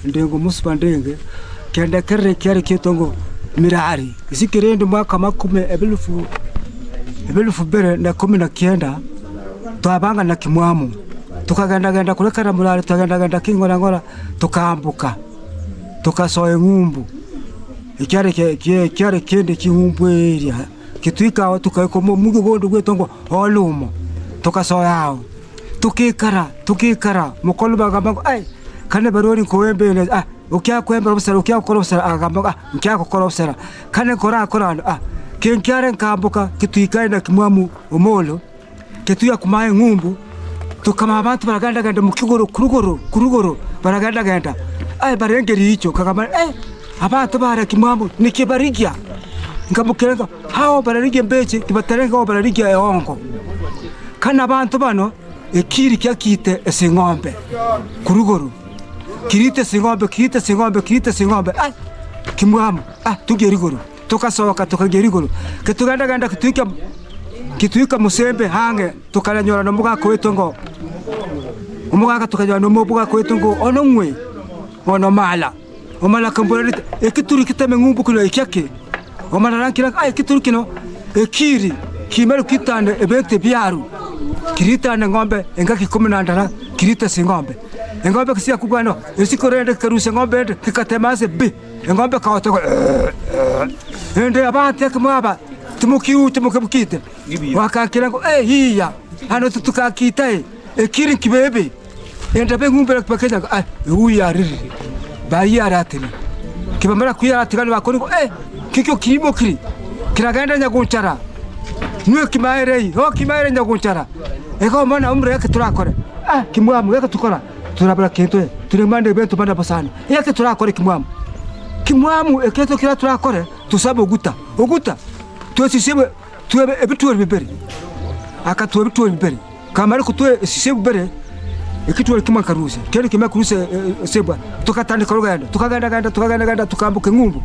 ndengo musipa ndenge kenda kere kyari kitongo mirari zikirende mwaka 2019 twabanga na Kimwamu tukagenda kulekera mulali tukagenda kingora tukambuka tukasoye ngumbu ikyari kende kingumbu eria kitwika tukayiko mugi gondo gwetongo olumo tukasoya tukikara mukolo bagamba ai kane barori koembe ukya kwemba obusara ukya gukora obusara agamba nkya gukora obusara kane kora kenkyare nkambuka kitwika na Kimwamu omolo ketuya kumaye ngumbu tukama abantu baraganda mu kigoro kurugoro baraganda ai barengeri icho kagamba abantu bara Kimwamu nikibarigia ngamukenga hao bararigia mbeche kibatarenga ho bararigia eongo kana abantu bano ekiri kyakite esingombe kurugoro kirite singombe ai Kimwamu tugerigoro tukasoka tukagerigoro ketuganda kitwika musembe hange tukalanyora no muga kwetongo umuga tukajana no muga kwetongo onongwe onomala omala kambora ekituri kitame ngumbu kuno ekyake omala rankira ekituri kino ekiri kimero kitande ebete byaru kiritane ngombe engaki 10 kirita singombe engombe kisia kugwano esikorende karuse ngombe kikatemase bi engombe kaoto ende abate kumaba tumukibukite wakakira ngo hiya hano tutukakita ekiri kibebe ende bengumbe pakenya uya riri bayara atini kibamara kuyara tigani bakoni ngo kikyo kirimo kiragenda nyaguncara niwe kimaire nyaguncara eko mana umre yake turakore Kimwamu yake tukora turabara kento turemande beto banda basana yake turakore Kimwamu eketo kira turakore tusaba oguta twesisebe tuwe ebitwori bibere akatwe ebitwori bibere kamari kutwe sisebe bibere ekitwori kimwe karuse kere kimwe karuse sebwa tukatandika ruganda tukaganda tukambuka ngumbu